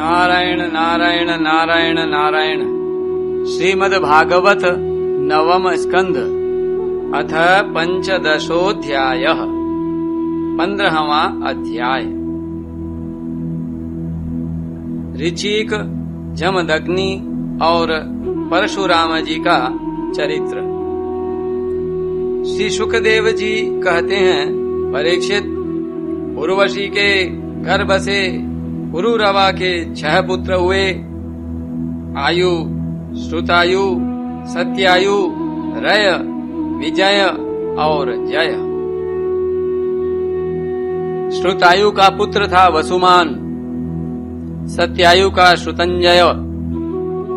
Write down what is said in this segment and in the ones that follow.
नारायण नारायण नारायण नारायण। श्रीमद् भागवत नवम स्कंध अथ पंचदशोऽध्यायः 15वां अध्याय। ऋचिक, जमदग्नि और परशुराम जी का चरित्र। श्री सुखदेव जी कहते हैं, परीक्षित, उर्वशी के गर्भ से पुरुरवा के 6 पुत्र हुए। आयु, श्रुतायु, सत्यायु, रय, विजय और जय। श्रुतायु का पुत्र था वसुमान, सत्यायु का श्रुतंजय,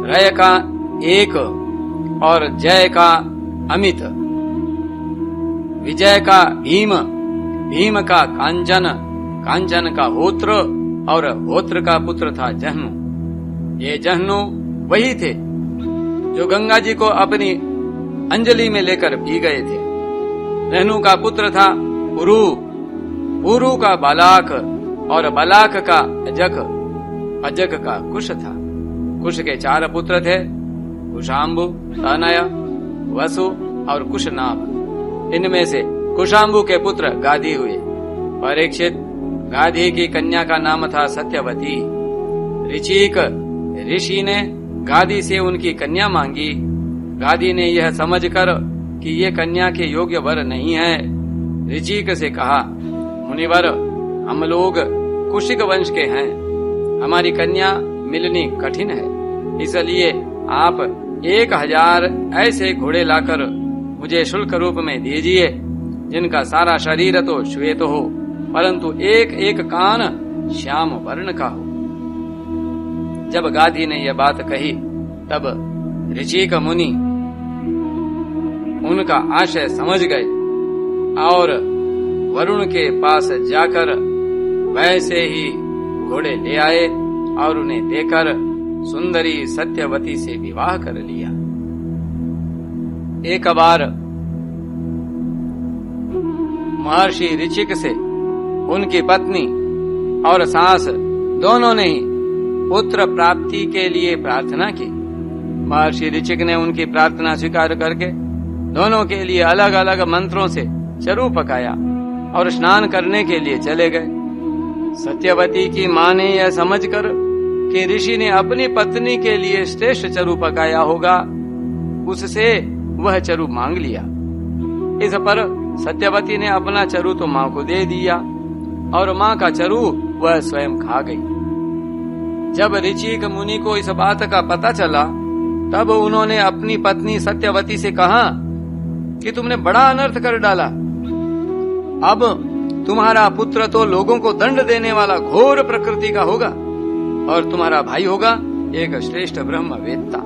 रय का एक और जय का अमित, विजय का भीम, भीम का कांचन, कांचन का होत्र और होत्र का पुत्र था जहनु। ये जहनु वही थे जो गंगा जी को अपनी अंजलि में लेकर पी गए थे। जहनु का पुत्र था पुरु, पुरु का बलाक और बलाक का अजक, अजक का कुश था। कुश के 4 पुत्र थे, कुशाम्बु, तनय, वसु और कुशनाभ। इनमें से कुशाम्बु के पुत्र गादी हुए। परीक्षित, गादी की कन्या का नाम था सत्यवती। ऋचिक ऋषि ने गादी से उनकी कन्या मांगी। गादी ने यह समझकर कि ये कन्या के योग्य वर नहीं है, ऋचिक से कहा, मुनिवर, हम लोग कुशिक वंश के हैं, हमारी कन्या मिलनी कठिन है, इसलिए आप 1000 ऐसे घोड़े लाकर मुझे शुल्क रूप में दीजिए, जिनका सारा शरीर तो श्वेत हो, परंतु एक एक कान श्याम वर्ण का हो। जब गादी ने यह बात कही, तब ऋचिक मुनि उनका आशय समझ गए और वरुण के पास जाकर वैसे ही घोड़े ले आए और उन्हें देकर सुंदरी सत्यवती से विवाह कर लिया। एक बार महर्षि ऋचिक से उनकी पत्नी और सास दोनों ने ही पुत्र प्राप्ति के लिए प्रार्थना की। महर्षि ऋचिक ने उनकी प्रार्थना स्वीकार करके दोनों के लिए अलग अलग मंत्रों से चरु पकाया और स्नान करने के लिए चले गए। सत्यवती की मां ने यह समझकर कि ऋषि ने अपनी पत्नी के लिए श्रेष्ठ चरु पकाया होगा, उससे वह चरु मांग लिया। इस पर सत्यवती ने अपना चरु तो मां को दे दिया और मां का चरु वह स्वयं खा गई। जब ऋचिक मुनि को इस बात का पता चला, तब उन्होंने अपनी पत्नी सत्यवती से कहा कि तुमने बड़ा अनर्थ कर डाला। अब तुम्हारा पुत्र तो लोगों को दंड देने वाला घोर प्रकृति का होगा और तुम्हारा भाई होगा एक श्रेष्ठ ब्रह्मवेत्ता।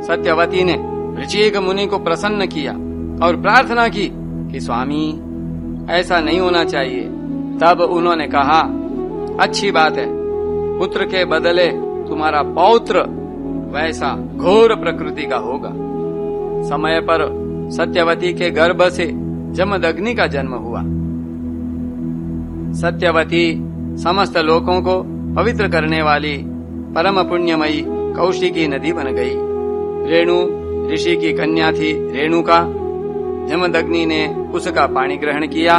सत्यवती ने ऋचिक मुनि को प्रसन्न किया और प्रार्थना की कि स्वामी, ऐसा नहीं होना चाहिए। तब उन्होंने कहा, अच्छी बात है, पुत्र के बदले तुम्हारा पौत्र वैसा घोर प्रकृति का होगा। समय पर सत्यवती के गर्भ से जमदग्नि का जन्म हुआ। सत्यवती समस्त लोकों को पवित्र करने वाली परम पुण्यमयी कौशिकी नदी बन गई। रेणु ऋषि की कन्या थी रेणुका। जमदग्नि ने उसका पानी ग्रहण किया।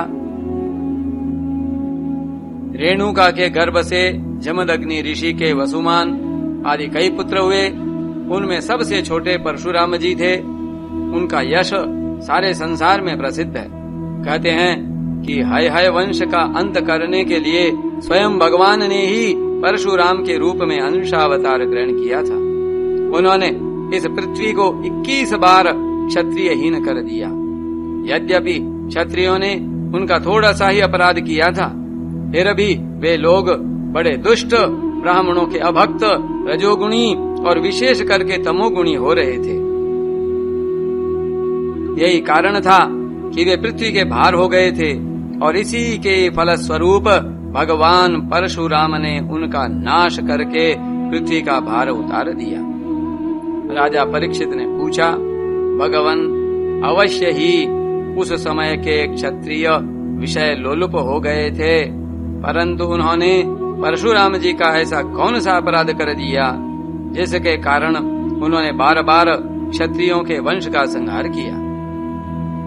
रेणुका के गर्भ से जमदग्नि ऋषि के वसुमान आदि कई पुत्र हुए। उनमें सबसे छोटे परशुराम जी थे। उनका यश सारे संसार में प्रसिद्ध है। कहते हैं कि हय हय वंश का अंत करने के लिए स्वयं भगवान ने ही परशुराम के रूप में अंशावतार ग्रहण किया था। उन्होंने इस पृथ्वी को 21 बार क्षत्रियहीन कर दिया। यद्यपि क्षत्रियों ने उनका थोड़ा सा ही अपराध किया था, फिर भी वे लोग बड़े दुष्ट, ब्राह्मणों के अभक्त, रजोगुणी और विशेष करके तमोगुणी हो रहे थे। यही कारण था कि वे पृथ्वी के भार हो गए थे और इसी के फलस्वरूप भगवान परशुराम ने उनका नाश करके पृथ्वी का भार उतार दिया। राजा परीक्षित ने पूछा, भगवान, अवश्य ही उस समय के क्षत्रिय विषय लोलुप हो गए थे, परंतु उन्होंने परशुराम जी का ऐसा कौन सा अपराध कर दिया जिसके कारण उन्होंने बार बार क्षत्रियों के वंश का संहार किया।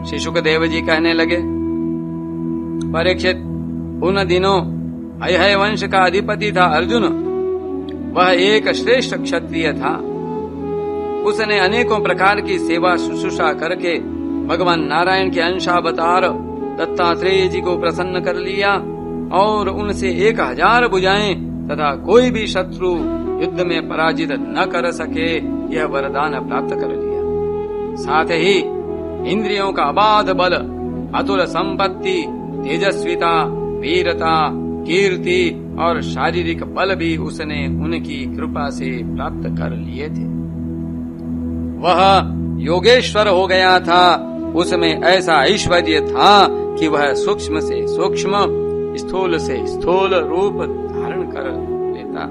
श्री शुकदेव जी कहने लगे, परीक्षित, उन दिनों अयहय वंश का अधिपति था अर्जुन। वह एक श्रेष्ठ क्षत्रिय था। उसने अनेकों प्रकार की सेवा शुश्रूषा करके भगवान नारायण के अंशावतार दत्तात्रेय जी को प्रसन्न कर लिया और उनसे 1000 भुजाएं तथा कोई भी शत्रु युद्ध में पराजित न कर सके यह वरदान प्राप्त कर लिया। साथ ही इंद्रियों का अबाध बल, अतुल संपत्ति, तेजस्विता, वीरता, कीर्ति और शारीरिक बल भी उसने उनकी कृपा से प्राप्त कर लिए थे। वह योगेश्वर हो गया था। उसमें ऐसा ऐश्वर्य था कि वह सूक्ष्म से सूक्ष्म, स्थूल से स्थूल रूप धारण कर लेता।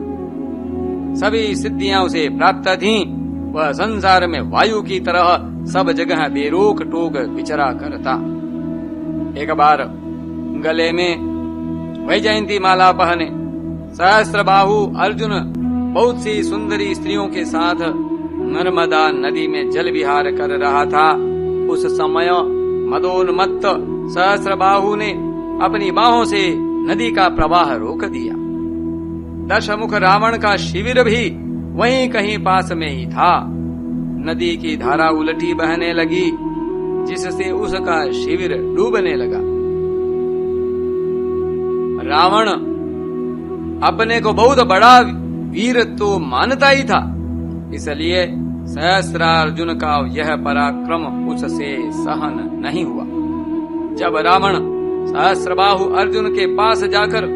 सभी सिद्धियां उसे प्राप्त थीं। वह संसार में वायु की तरह सब जगह बेरोक टोक विचरा करता। एक बार गले में वैजयंती माला पहने सहस्त्रबाहु अर्जुन बहुत सी सुंदरी स्त्रियों के साथ नर्मदा नदी में जल विहार कर रहा था। उस समय मदोन्मत्त सहस्त्रबाहु ने अपनी बाहों से नदी का प्रवाह रोक दिया। दशमुख रावण का शिविर भी वहीं कहीं पास में ही था। नदी की धारा उलटी बहने लगी, जिससे उसका शिविर डूबने लगा। रावण अपने को बहुत बड़ा वीर तो मानता ही था, इसलिए सहस्त्रार्जुन का यह पराक्रम उससे सहन नहीं हुआ। जब रावण सहस्त्रबाहु अर्जुन के पास जाकर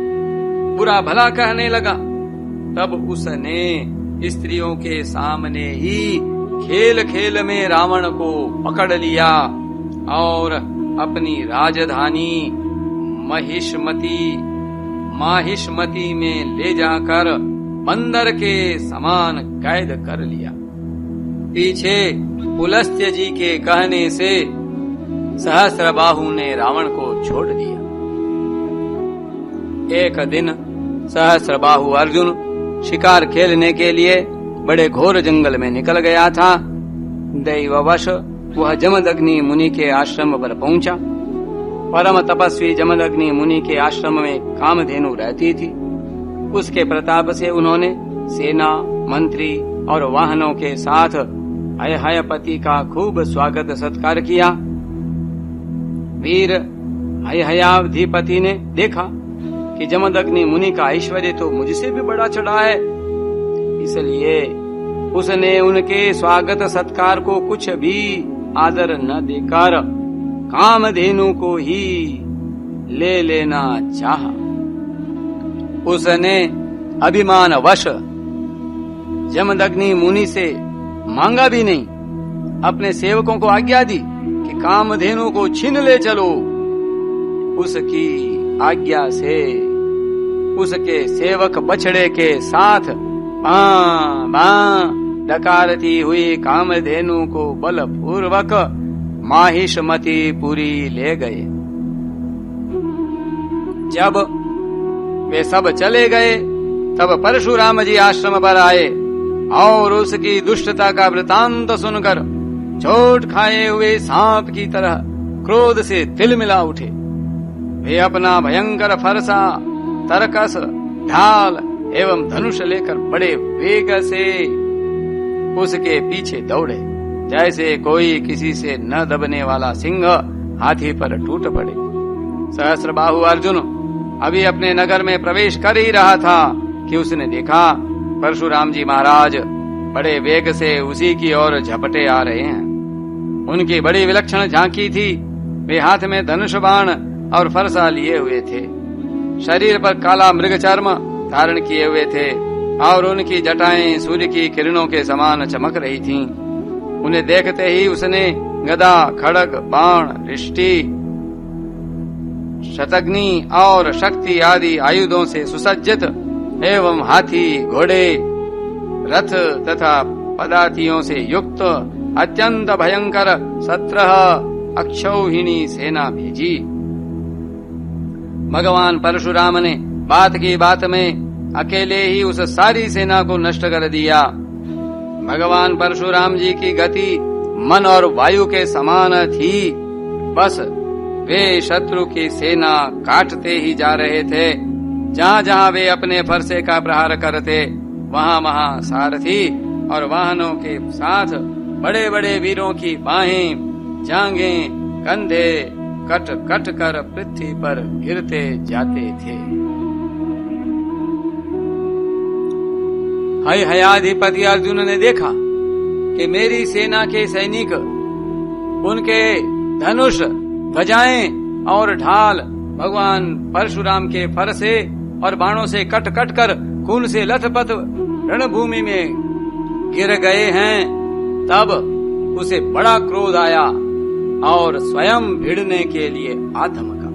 बुरा भला कहने लगा, तब उसने स्त्रियों के सामने ही खेल खेल में रावण को पकड़ लिया और अपनी राजधानी माहिष्मती में ले जाकर बंदर के समान कैद कर लिया। पीछे पुलस्त्य जी के कहने से सहस्त्रबाहु ने रावण को छोड़ दिया। एक दिन सहस्त्रबाहु अर्जुन शिकार खेलने के लिए बड़े घोर जंगल में निकल गया था। दैववश वह जमदग्नि मुनि के आश्रम पर पहुंचा। परम तपस्वी जमदग्नि मुनि के आश्रम में कामधेनु रहती थी। उसके प्रताप से उन्होंने सेना, मंत्री और वाहनों के साथ अयहयपति का खूब स्वागत सत्कार किया। वीर अयहयाधिपति ने देखा कि जमदग्नि मुनि का ऐश्वर्य तो मुझसे भी बड़ा चढ़ा है, इसलिए उसने उनके स्वागत सत्कार को कुछ भी आदर न देकर कामधेनु को ही ले लेना चाहा। उसने अभिमानवश जमदग्नि मुनि से मांगा भी नहीं, अपने सेवकों को आज्ञा दी कि कामधेनु को छीन ले चलो। उसकी आज्ञा से उसके सेवक बछड़े के साथ डकारती हुई कामधेनु को बलपूर्वक माहिष्मती पुरी ले गए। जब वे सब चले गए तब परशुराम जी आश्रम पर आए और उसकी दुष्टता का वृतांत सुनकर चोट खाए हुए सांप की तरह क्रोध से तिलमिला उठे। वे अपना भयंकर फरसा, तरकस, ढाल एवं धनुष लेकर बड़े वेग से उसके पीछे दौड़े, जैसे कोई किसी से न दबने वाला सिंह हाथी पर टूट पड़े। सहस्त्रबाहु अर्जुन अभी अपने नगर में प्रवेश कर ही रहा था कि उसने देखा परशुराम जी महाराज बड़े वेग से उसी की ओर झपटे आ रहे हैं। उनकी बड़ी विलक्षण झांकी थी। वे हाथ में धनुष बाण और फरसा लिए हुए थे। शरीर पर काला मृग चर्म धारण किए हुए थे और उनकी जटाएं सूर्य की किरणों के समान चमक रही थीं। उन्हें देखते ही उसने गदा, खड़ग, बाण, रिष्टि, शतग्नि और शक्ति आदि आयुधों से सुसज्जित एवं हाथी, घोड़े, रथ तथा पदातियों से युक्त अत्यंत भयंकर 17 अक्षौहिणी सेना भेजी। भगवान परशुराम ने बात की बात में अकेले ही उस सारी सेना को नष्ट कर दिया। भगवान परशुराम जी की गति मन और वायु के समान थी। बस वे शत्रु की सेना काटते ही जा रहे थे। जहाँ जहाँ वे अपने फरसे का प्रहार करते, वहाँ वहाँ सारथी और वाहनों के साथ बड़े बड़े वीरों की बाहें, जांघें, कंधे कट कट कर पृथ्वी पर गिरते जाते थे। हयाधिपति अर्जुन ने देखा कि मेरी सेना के सैनिक उनके धनुष, ध्वजाएं और ढाल भगवान परशुराम के फरसे और बाणों से कट कट कर खून से लथपथ रणभूमि में गिर गए हैं। तब उसे बड़ा क्रोध आया और स्वयं भिड़ने के लिए आधमका।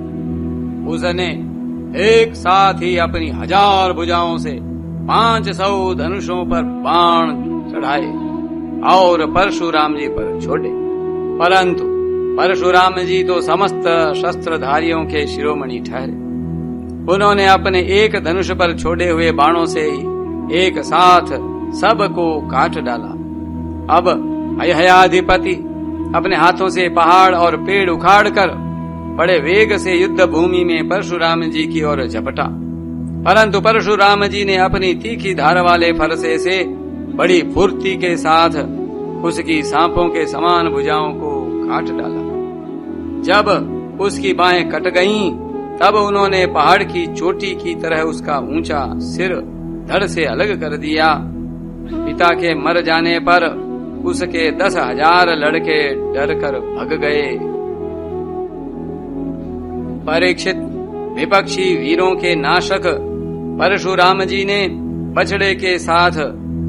उसने एक साथ ही अपनी 1000 भुजाओं से 500 धनुषों पर बाण चढ़ाए और परशुराम जी पर छोड़े। परंतु परशुराम जी तो समस्त शस्त्रधारियों के शिरोमणि ठहरे। उन्होंने अपने एक धनुष पर छोड़े हुए बाणों से ही एक साथ सबको काट डाला। अब हयाधिपति अपने हाथों से पहाड़ और पेड़ उखाड़कर बड़े वेग से युद्ध भूमि में परशुराम जी की ओर झपटा। परंतु परशुराम जी ने अपनी तीखी धार वाले फरसे से बड़ी फुर्ती के साथ उसकी सांपों के समान भुजाओं को काट डाला। जब उसकी बाहें कट गईं, तब उन्होंने पहाड़ की चोटी की तरह उसका ऊंचा सिर धड़ से अलग कर दिया। पिता के मर जाने पर उसके 10,000 लड़के डर कर भग गए। परीक्षित विपक्षी वीरों के नाशक परशुराम जी ने बछड़े के साथ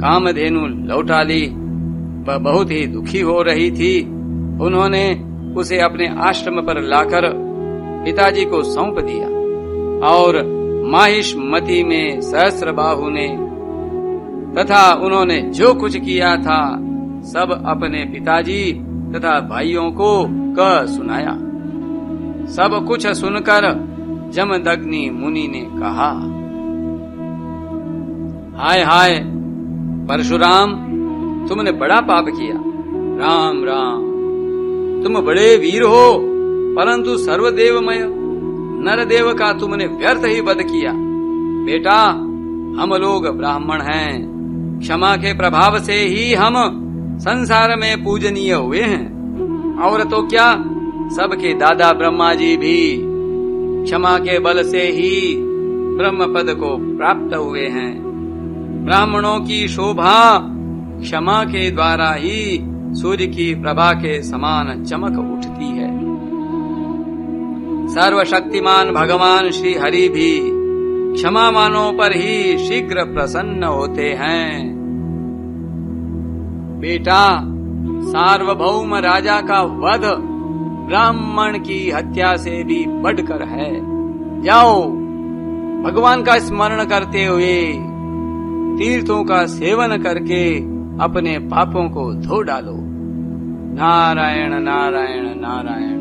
कामधेनु लौटा ली। वह बहुत ही दुखी हो रही थी। उन्होंने उसे अपने आश्रम पर लाकर पिताजी को सौंप दिया और माहिष्मति में सहस्त्रबाहु ने तथा उन्होंने जो कुछ किया था सब अपने पिताजी तथा भाइयों को कह सुनाया। सब कुछ सुनकर जमदग्नि मुनि ने कहा, हाय हाय परशुराम, तुमने बड़ा पाप किया। राम राम, तुम बड़े वीर हो, परंतु सर्वदेवमय नरदेव का तुमने व्यर्थ ही वध किया। बेटा, हम लोग ब्राह्मण हैं। क्षमा के प्रभाव से ही हम संसार में पूजनीय हुए हैं। और तो क्या, सबके दादा ब्रह्मा जी भी क्षमा के बल से ही ब्रह्म पद को प्राप्त हुए हैं। ब्राह्मणों की शोभा क्षमा के द्वारा ही सूर्य की प्रभा के समान चमक उठती है। सर्वशक्तिमान भगवान श्री हरि भी क्षमावानों पर ही शीघ्र प्रसन्न होते हैं। बेटा, सार्वभौम राजा का वध ब्राह्मण की हत्या से भी बढ़कर है। जाओ, भगवान का स्मरण करते हुए तीर्थों का सेवन करके अपने पापों को धो डालो। नारायण नारायण नारायण।